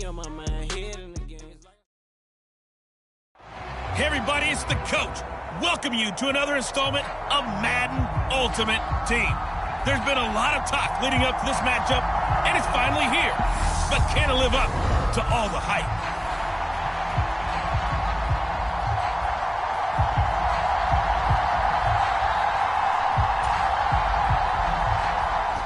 Hey everybody, it's the coach. Welcome you to another installment of Madden Ultimate Team. There's been a lot of talk leading up to this matchup, and it's finally here. But can it live up to all the hype?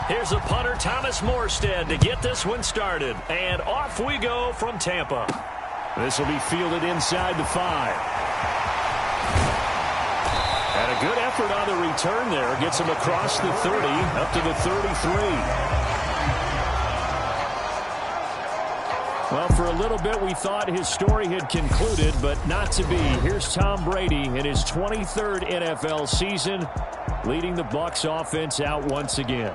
Here's a punter, Thomas Morstead, to get this one started. And off we go from Tampa. This will be fielded inside the 5. And a good effort on the return there. Gets him across the 30, up to the 33. Well, for a little bit, we thought his story had concluded, but not to be. Here's Tom Brady in his 23rd NFL season, leading the Bucs offense out once again.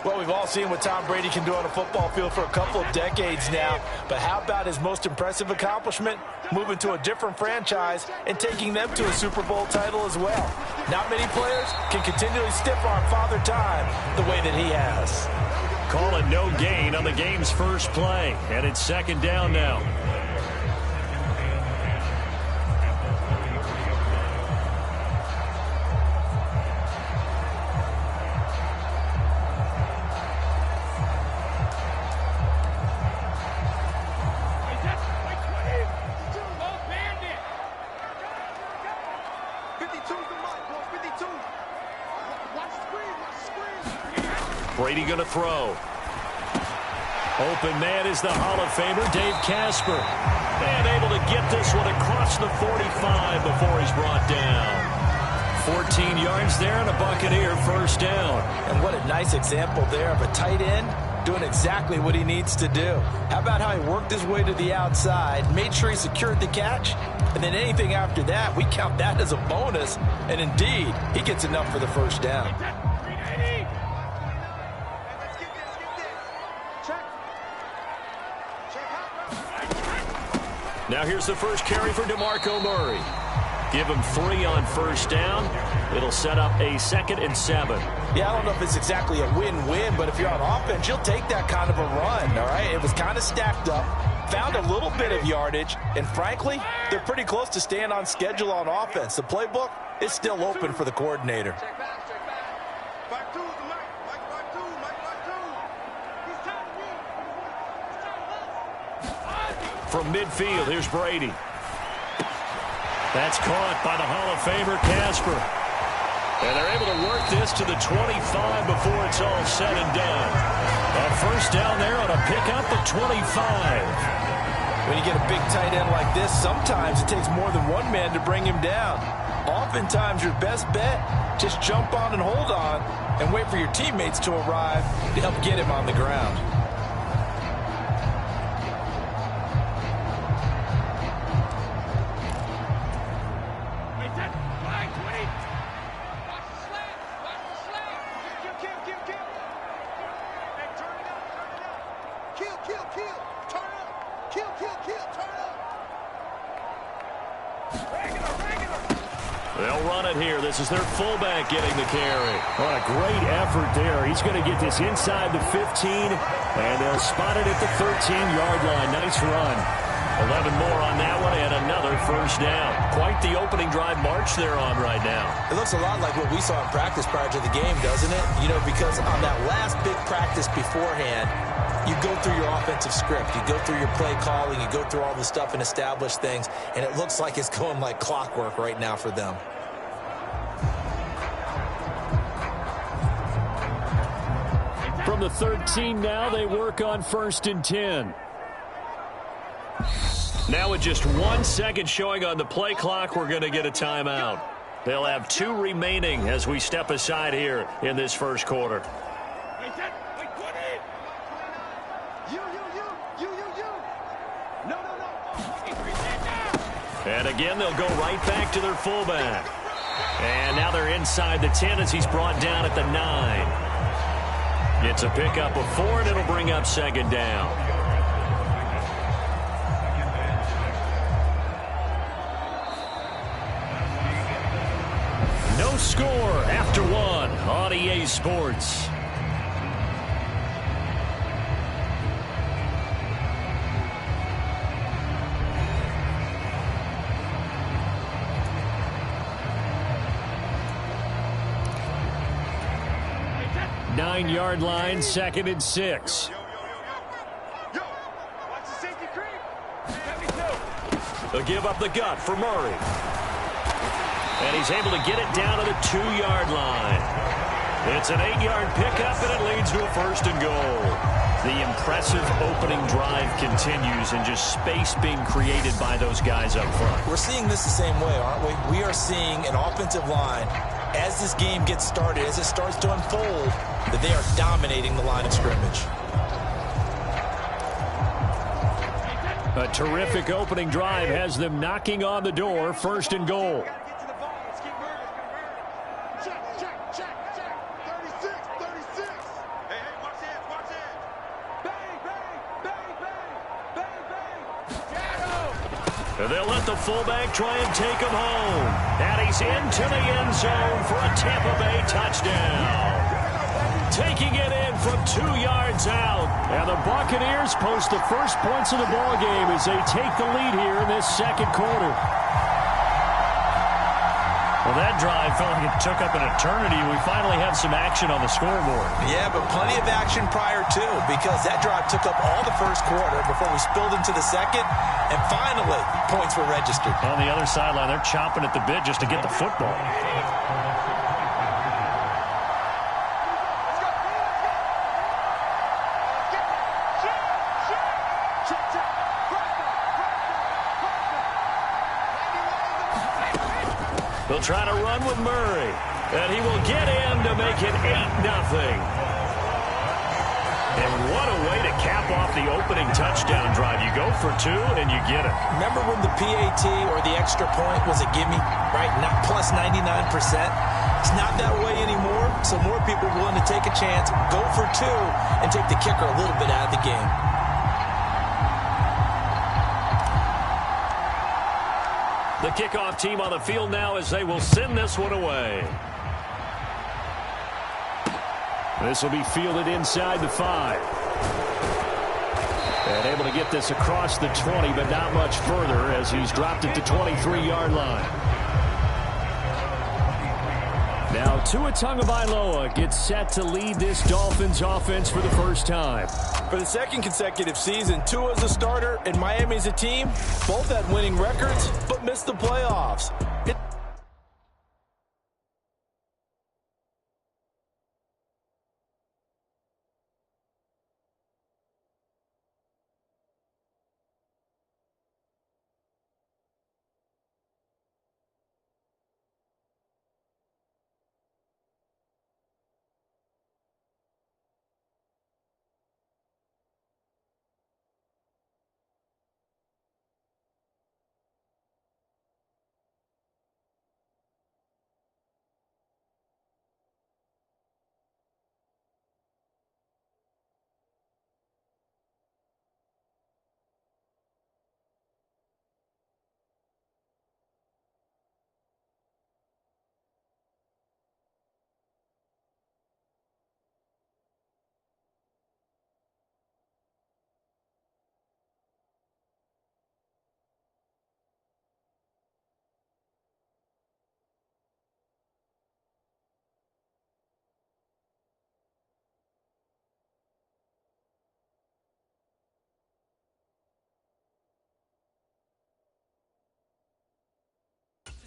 Well, we've all seen what Tom Brady can do on a football field for a couple of decades now. But how about his most impressive accomplishment? Moving to a different franchise and taking them to a Super Bowl title as well. Not many players can continually stiff-arm Father Time the way that he has. Call it no gain on the game's first play. And it's second down now. Brady going to throw. Open man is the Hall of Famer, Dave Casper. And able to get this one across the 45 before he's brought down. 14 yards there and a Buccaneer first down. And what a nice example there of a tight end doing exactly what he needs to do. How about how he worked his way to the outside, made sure he secured the catch, and then anything after that, we count that as a bonus. And indeed, he gets enough for the first down. Now here's the first carry for DeMarco Murray. Give him 3 on first down. It'll set up a 2nd and 7. Yeah, I don't know if it's exactly a win-win, but if you're on offense, you'll take that kind of a run, all right? It was kind of stacked up, found a little bit of yardage, and frankly, they're pretty close to staying on schedule on offense. The playbook is still open for the coordinator. From midfield, here's Brady. That's caught by the Hall of Famer, Casper. And they're able to work this to the 25 before it's all said and done. A first down there on a pickup of 25. When you get a big tight end like this, sometimes it takes more than one man to bring him down. Oftentimes, your best bet, just jump on and hold on and wait for your teammates to arrive to help get him on the ground. They'll run it here. This is their fullback getting the carry. What a great effort there. He's going to get this inside the 15, and they'll spot it at the 13-yard line. Nice run. 11 more on that one, and another first down. Quite the opening drive march they're on right now. It looks a lot like what we saw in practice prior to the game, doesn't it? You know, because on that last big practice beforehand, you go through your offensive script. You go through your play calling. You go through all the stuff and establish things, and it looks like it's going like clockwork right now for them. From the 13 now, they work on 1st and 10. Now with just 1 second showing on the play clock, we're going to get a timeout. They'll have 2 remaining as we step aside here in this first quarter. And again, they'll go right back to their fullback. And now they're inside the 10 as he's brought down at the 9. Gets a pickup of 4, and it'll bring up 2nd down. No score after 1 on EA Sports. 9-yard line, 2nd and 6. They'll give up the gut for Murray. And he's able to get it down to the 2-yard line. It's an 8-yard pickup, and it leads to a 1st and goal. The impressive opening drive continues, and just space being created by those guys up front. We're seeing this the same way, aren't we? We are seeing an offensive line, as this game gets started, as it starts to unfold, that they are dominating the line of scrimmage. A terrific opening drive has them knocking on the door, 1st and goal. They'll let the fullback try and take him home. And he's into the end zone for a Tampa Bay touchdown. Taking it in from 2 yards out. And the Buccaneers post the first points of the ball game as they take the lead here in this 2nd quarter. Well, that drive felt like it took up an eternity. We finally have some action on the scoreboard. Yeah, but plenty of action prior to, because that drive took up all the 1st quarter before we spilled into the 2nd, and finally, points were registered. On the other sideline, they're chomping at the bit just to get the football. They'll try to run with Murray, and he will get in to make it 8-0. And what a way to cap off the opening touchdown drive. You go for 2, and you get it. Remember when the PAT or the extra point was a gimme, right? Not plus 99%. It's not that way anymore, so more people are willing to take a chance, go for 2, and take the kicker a little bit out of the game. The kickoff team on the field now as they will send this one away. This will be fielded inside the 5. And able to get this across the 20, but not much further as he's dropped it to 23-yard line. Now Tua Tagovailoa gets set to lead this Dolphins offense for the first time. For the 2nd consecutive season, Tua's a starter and Miami's a team. Both had winning records, but missed the playoffs.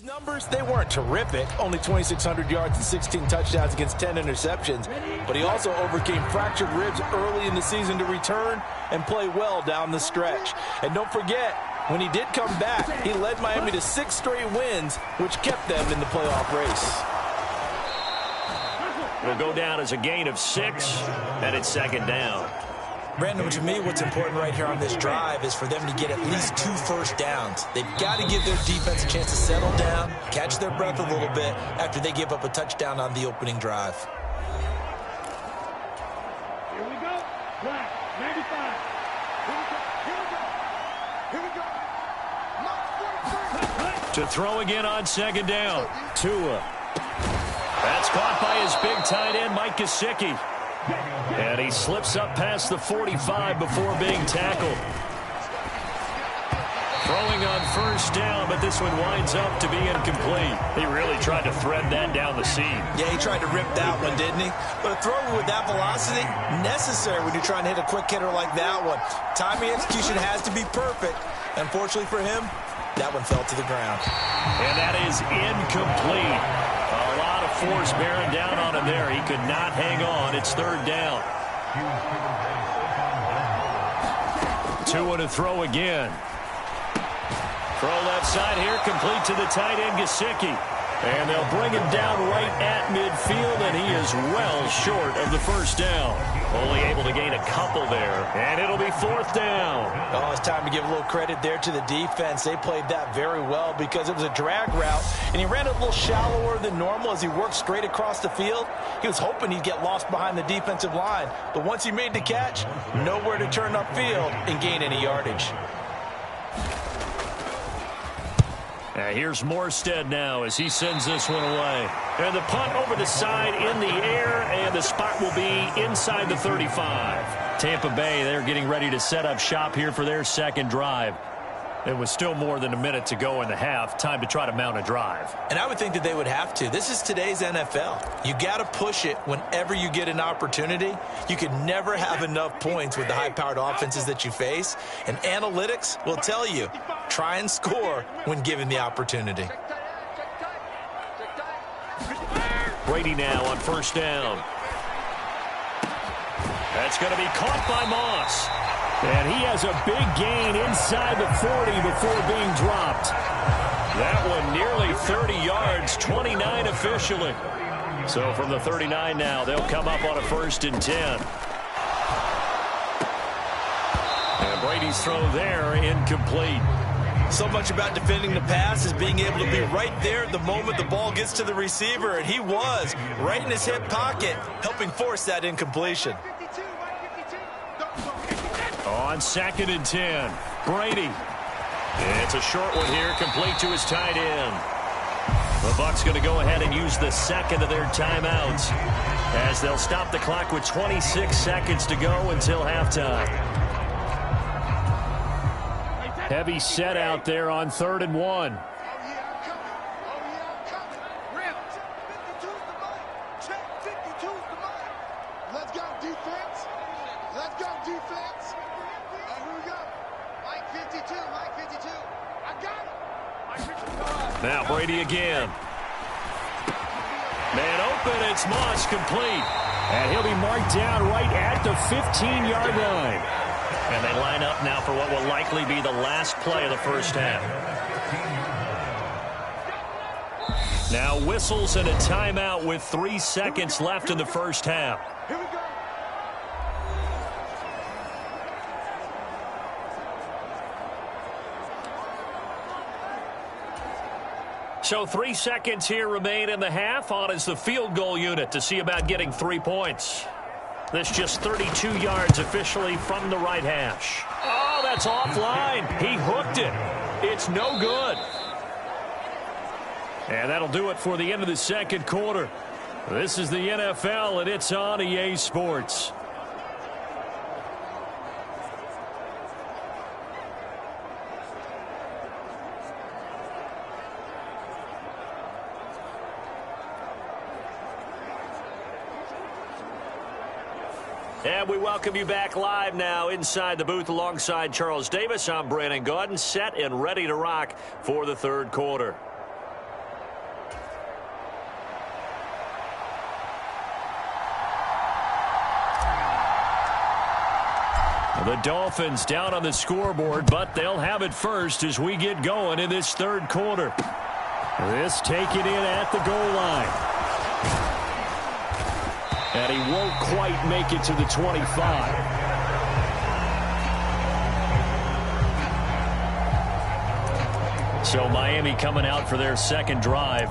Numbers, they weren't terrific. Only 2,600 yards and 16 touchdowns against 10 interceptions. But he also overcame fractured ribs early in the season to return and play well down the stretch. And don't forget, when he did come back, he led Miami to 6 straight wins, which kept them in the playoff race. It'll go down as a gain of 6, and it's 2nd down. Brandon, to me, what's important right here on this drive is for them to get at least 2 first downs. They've got to give their defense a chance to settle down, catch their breath a little bit after they give up a touchdown on the opening drive. Here we go. Black, 95. Here we go. To throw again on 2nd down. Tua. That's caught by his big tight end, Mike Gesicki. And he slips up past the 45 before being tackled. Throwing on first down, but this one winds up to be incomplete. He really tried to thread that down the seam. Yeah, he tried to rip that one, didn't he? But a throw with that velocity, necessary when you're trying to hit a quick hitter like that one. Timing execution has to be perfect. Unfortunately for him, that one fell to the ground. And that is incomplete. A lot of force bearing down on him there. He could not hang on. It's third down. 2 to throw again. Throw left side here, complete to the tight end, Gesicki. And they'll bring him down right at midfield, and he is well short of the first down. Only able to gain a couple there, and it'll be fourth down. Oh, it's time to give a little credit there to the defense. They played that very well because it was a drag route, and he ran it a little shallower than normal as he worked straight across the field. He was hoping he'd get lost behind the defensive line, but once he made the catch, nowhere to turn upfield and gain any yardage. Here's Morstead now as he sends this one away. And the punt over the side in the air, and the spot will be inside the 35. Tampa Bay, they're getting ready to set up shop here for their second drive. It was still more than a minute to go in the half. Time to try to mount a drive. And I would think that they would have to. This is today's NFL. You got to push it whenever you get an opportunity. You can never have enough points with the high-powered offenses that you face. And analytics will tell you, try and score when given the opportunity. Brady now on first down. That's going to be caught by Moss. And he has a big gain inside the 40 before being dropped. That one nearly 30 yards, 29 officially. So from the 39 now, they'll come up on a 1st and 10. And Brady's throw there, incomplete. So much about defending the pass is being able to be right there the moment the ball gets to the receiver, and he was right in his hip pocket, helping force that incompletion. On 2nd and 10, Brady. It's a short one here, complete to his tight end. The Bucs going to go ahead and use the second of their timeouts as they'll stop the clock with 26 seconds to go until halftime. Heavy set out there on 3rd and 1. Let's go, defense. Let's go, defense. Here we go. Mike 52, Mike 52. I got it. Mike 52. Now Brady again. Man open, it's Moss, complete. And he'll be marked down right at the 15-yard line. And they line up now for what will likely be the last play of the first half. Now whistles and a timeout with 3 seconds left in the first half. Here we go. So 3 seconds here remain in the half. On is the field goal unit to see about getting 3 points. This just 32 yards officially from the right hash. Oh, that's offline. He hooked it. It's no good. And that'll do it for the end of the second quarter. This is the NFL, and it's on EA Sports. And we welcome you back live now inside the booth alongside Charles Davis. I'm Brandon Gaudin, set and ready to rock for the third quarter. The Dolphins down on the scoreboard, but they'll have it first as we get going in this third quarter. This taken in at the goal line. And he won't quite make it to the 25. So Miami coming out for their second drive.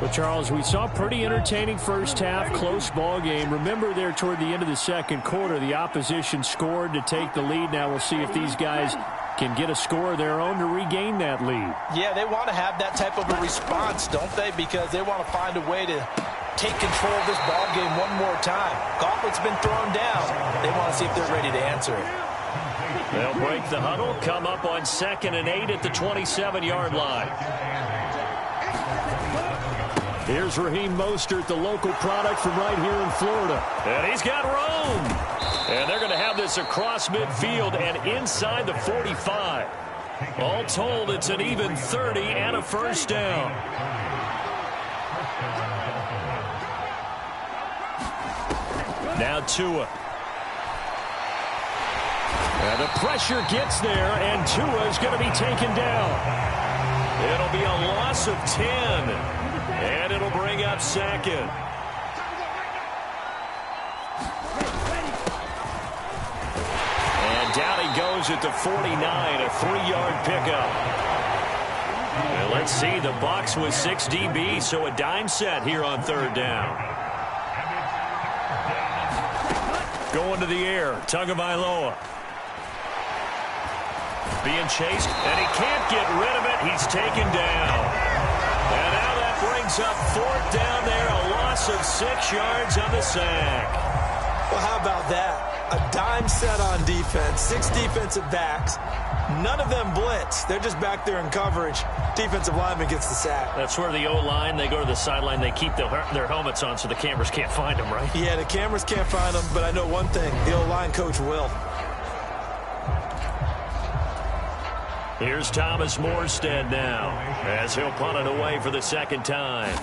Well, Charles, we saw a pretty entertaining first half, close ball game. Remember there toward the end of the second quarter, the opposition scored to take the lead. Now we'll see if these guys can get a score of their own to regain that lead. Yeah, they want to have that type of a response, don't they? Because they want to find a way to take control of this ball game one more time. Gauntlet's been thrown down. They want to see if they're ready to answer it. They'll break the huddle, come up on 2nd and 8 at the 27-yard line. Here's Raheem Mostert, the local product from right here in Florida. And he's got room. And they're going to have this across midfield and inside the 45. All told, it's an even 30 and a first down. Now Tua. And the pressure gets there, and Tua is going to be taken down. It'll be a loss of 10, and it'll bring up 2nd. And down he goes at the 49, a 3-yard pickup. And let's see, the Bucs with 6 DBs, so a dime set here on 3rd down. Going to the air, Tagovailoa. Being chased, and he can't get rid of it. He's taken down. And now that brings up 4th down there, a loss of 6 yards on the sack. Well, how about that? A dime set on defense, 6 defensive backs. None of them blitz. They're just back there in coverage. Defensive lineman gets the sack. That's where the O-line, they go to the sideline, they keep their helmets on so the cameras can't find them, right? Yeah, the cameras can't find them, but I know one thing. The O-line coach will. Here's Thomas Morstead now, as he'll punt it away for the 2nd time.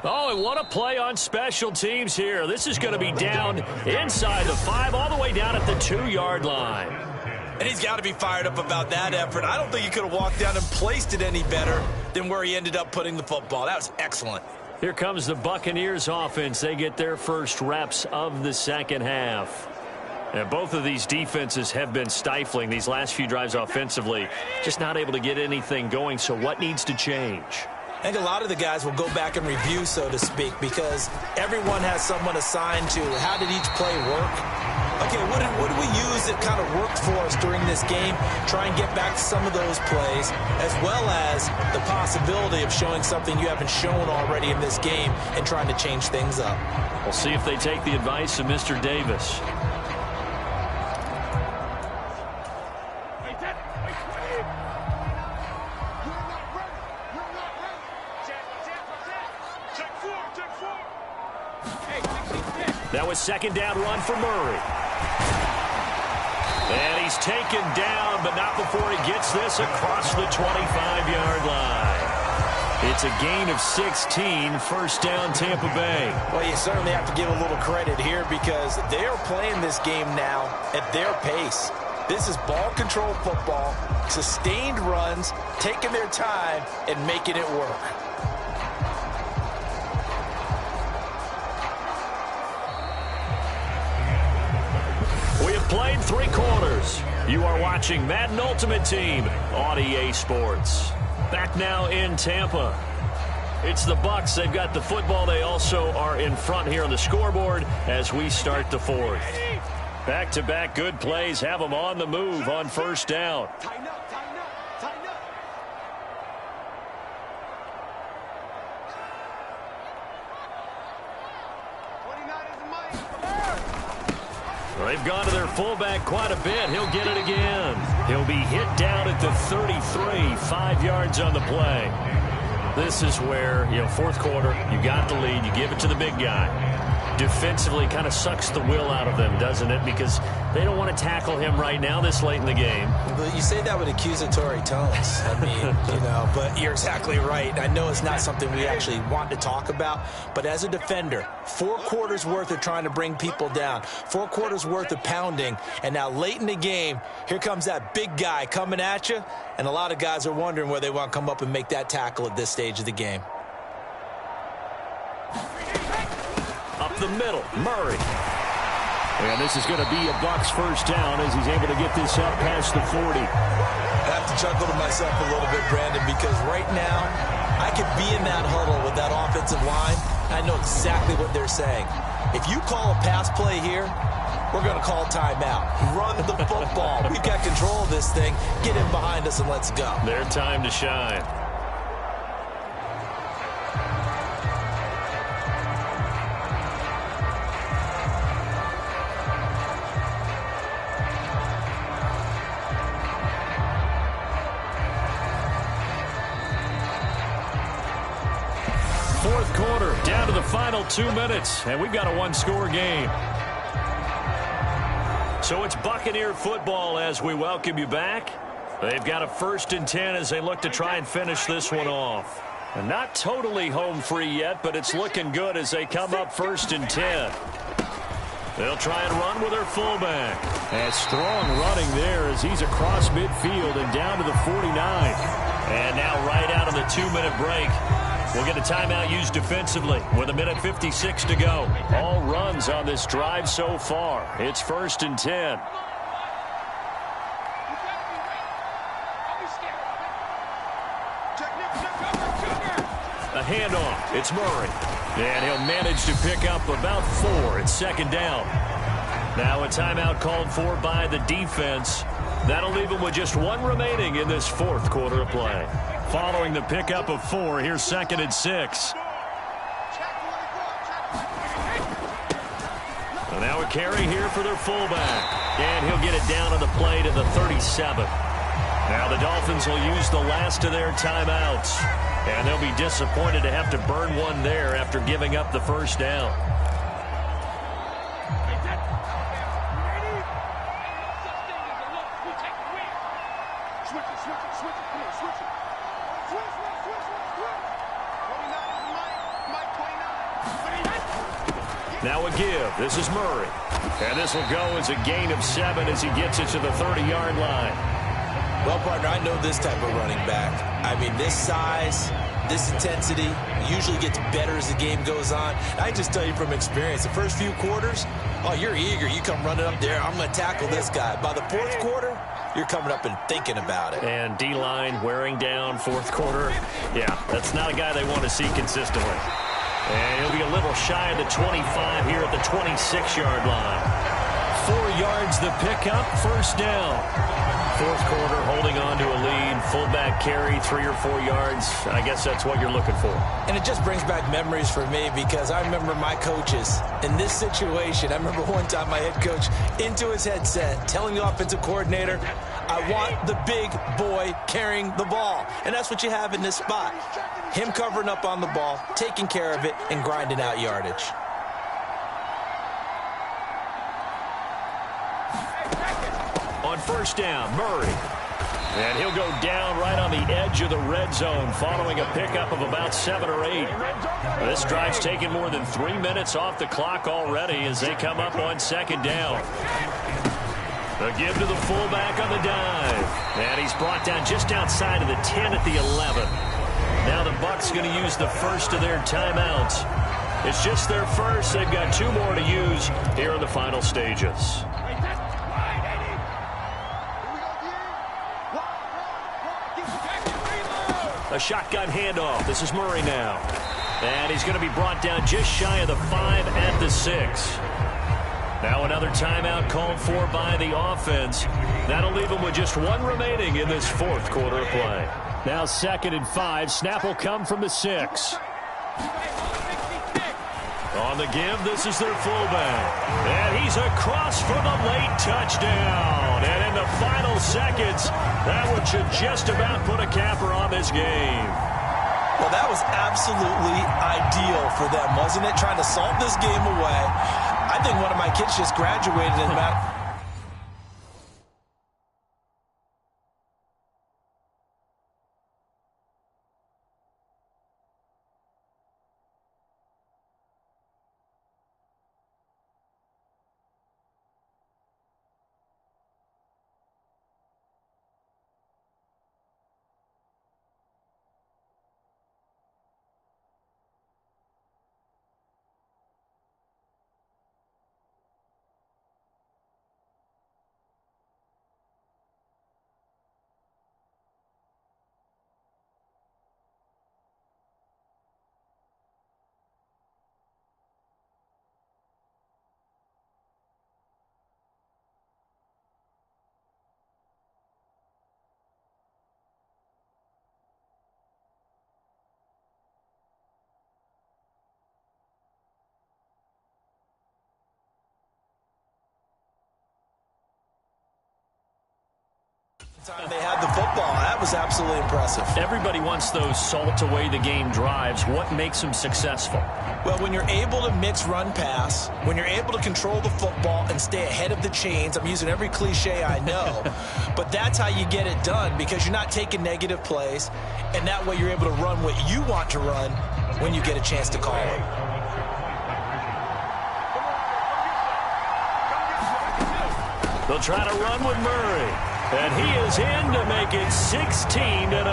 Oh, and what a play on special teams here. This is going to be down inside the 5, all the way down at the 2-yard line. And he's got to be fired up about that effort. I don't think he could have walked down and placed it any better than where he ended up putting the football. That was excellent. Here comes the Buccaneers offense. They get their first reps of the 2nd half. And both of these defenses have been stifling these last few drives offensively. Just not able to get anything going. So what needs to change? I think a lot of the guys will go back and review, so to speak, because everyone has someone assigned to how did each play work. Okay, what did we use that kind of worked for us during this game? Try and get back to some of those plays, as well as the possibility of showing something you haven't shown already in this game and trying to change things up. We'll see if they take the advice of Mr. Davis. That was 2nd down run for Murray. And he's taken down, but not before he gets this across the 25-yard line. It's a gain of 16, 1st down Tampa Bay. Well, you certainly have to give a little credit here because they are playing this game now at their pace. This is ball control football, sustained runs, taking their time and making it work. We have played 3 quarters. You are watching Madden Ultimate Team on EA Sports. Back now in Tampa. It's the Bucs. They've got the football. They also are in front here on the scoreboard as we start the 4th. Back-to-back good plays have them on the move on 1st down. They've gone to their fullback quite a bit. He'll get it again. He'll be hit down at the 33, 5 yards on the play. This is where, 4th quarter, you got the lead, you give it to the big guy. Defensively kind of sucks the will out of them, doesn't it? Because they don't want to tackle him right now this late in the game. But you say that with accusatory tones. I mean, but you're exactly right. I know it's not something we actually want to talk about, but as a defender, 4 quarters worth of trying to bring people down, 4 quarters worth of pounding, and now late in the game, here comes that big guy coming at you, and a lot of guys are wondering where they want to come up and make that tackle at this stage of the game. Up the middle, Murray. And this is going to be a Bucs 1st down as he's able to get this out past the 40. I have to chuckle to myself a little bit, Brandon, because right now I could be in that huddle with that offensive line. I know exactly what they're saying. If you call a pass play here, we're going to call timeout. Run the football. We've got control of this thing. Get in behind us and let's go. Their time to shine. 2 minutes, and we've got a one-score game. So it's Buccaneer football as we welcome you back. They've got a 1st and 10 as they look to try and finish this one off. And not totally home free yet, but it's looking good as they come up 1st and 10. They'll try and run with their fullback. And strong running there as he's across midfield and down to the 49. And now right out of the 2-minute break, we'll get a timeout used defensively with 1:56 to go. All runs on this drive so far. It's 1st and 10. A handoff. It's Murray. And he'll manage to pick up about 4. It's 2nd down. Now a timeout called for by the defense. That'll leave him with just 1 remaining in this 4th quarter of play. Following the pickup of 4, here's 2nd and 6. So now a carry here for their fullback. And he'll get it down on the play to the 37. Now the Dolphins will use the last of their timeouts. And they'll be disappointed to have to burn one there after giving up the 1st down. Now a give. This is Murray. And this will go as a gain of 7 as he gets it to the 30-yard line. Well, partner, I know this type of running back. I mean, this size, this intensity usually gets better as the game goes on. I just tell you from experience, the first few quarters, oh, you're eager. You come running up there, I'm going to tackle this guy. By the 4th quarter, you're coming up and thinking about it. And D-line wearing down 4th quarter. Yeah, that's not a guy they want to see consistently. And he'll be a little shy of the 25 here at the 26-yard line. 4 yards the pickup, 1st down. 4th quarter, holding on to a lead. Fullback carry, 3 or 4 yards. I guess that's what you're looking for. And it just brings back memories for me because I remember my coaches in this situation. I remember one time my head coach into his headset telling the offensive coordinator, I want the big boy carrying the ball. And that's what you have in this spot. Him covering up on the ball, taking care of it, and grinding out yardage. On 1st down, Murray. And he'll go down right on the edge of the red zone following a pickup of about 7 or 8. This drive's taken more than 3 minutes off the clock already as they come up on 2nd down. A give to the fullback on the dive. And he's brought down just outside of the 10 at the 11. Now the Bucs going to use the 1st of their timeouts. It's just their 1st. They've got 2 more to use here in the final stages. A shotgun handoff. This is Murray now. And he's going to be brought down just shy of the 5 at the 6. Now another timeout called for by the offense. That'll leave him with just 1 remaining in this 4th quarter of play. Now 2nd and 5. Snap will come from the 6. On the give, this is their fullback. And he's across for the late touchdown. And in the final seconds, that one should just about put a capper on this game. Well, that was absolutely ideal for them, wasn't it? Trying to salt this game away. I think one of my kids just graduated in about... They had the football. That was absolutely impressive. Everybody wants those salt-away-the-game drives. What makes them successful? Well, when you're able to mix run-pass, when you're able to control the football and stay ahead of the chains, I'm using every cliche I know, but that's how you get it done because you're not taking negative plays, and that way you're able to run what you want to run when you get a chance to call it. They'll try to run with Murray. And he is in to make it 16-0. Needed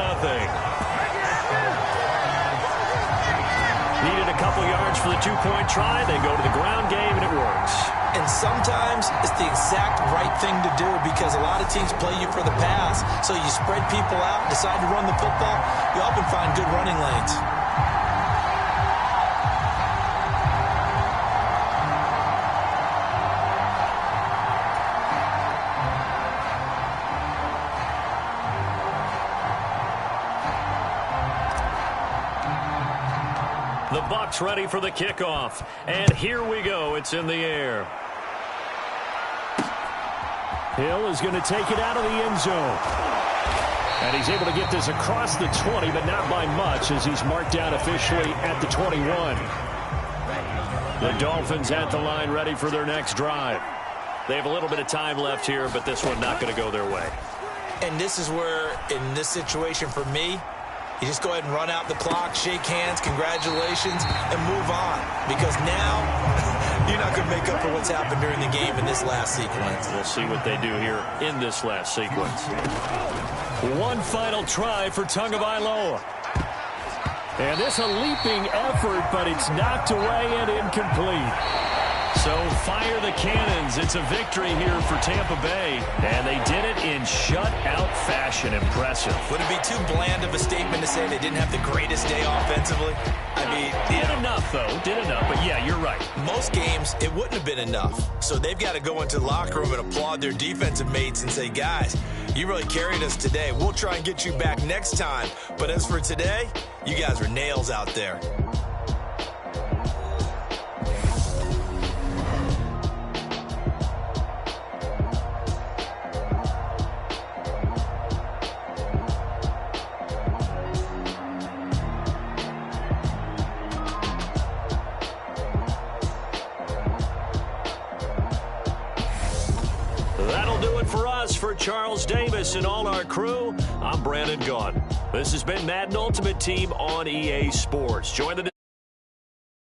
a couple yards for the two-point try. They go to the ground game, and it works. And sometimes it's the exact right thing to do because a lot of teams play you for the pass. So you spread people out, decide to run the football. You often find good running lanes. The Bucs ready for the kickoff. And here we go. It's in the air. Hill is going to take it out of the end zone. And he's able to get this across the 20, but not by much as he's marked down officially at the 21. The Dolphins at the line ready for their next drive. They have a little bit of time left here, but this one not going to go their way. And this is where, in this situation for me, you just go ahead and run out the clock, shake hands, congratulations, and move on. Because now, you're not going to make up for what's happened during the game in this last sequence. We'll see what they do here in this last sequence. One final try for Tagovailoa. And this a leaping effort, but it's knocked away and incomplete. So fire the cannons. It's a victory here for Tampa Bay. And they did it in shutout fashion. Impressive. Would it be too bland of a statement to say they didn't have the greatest day offensively? I mean, did enough, though. Did enough. But, yeah, you're right. Most games, it wouldn't have been enough. So they've got to go into the locker room and applaud their defensive mates and say, guys, you really carried us today. We'll try and get you back next time. But as for today, you guys were nails out there. That'll do it for us. For Charles Davis and all our crew, I'm Brandon Gaudin. This has been Madden Ultimate Team on EA Sports. Join the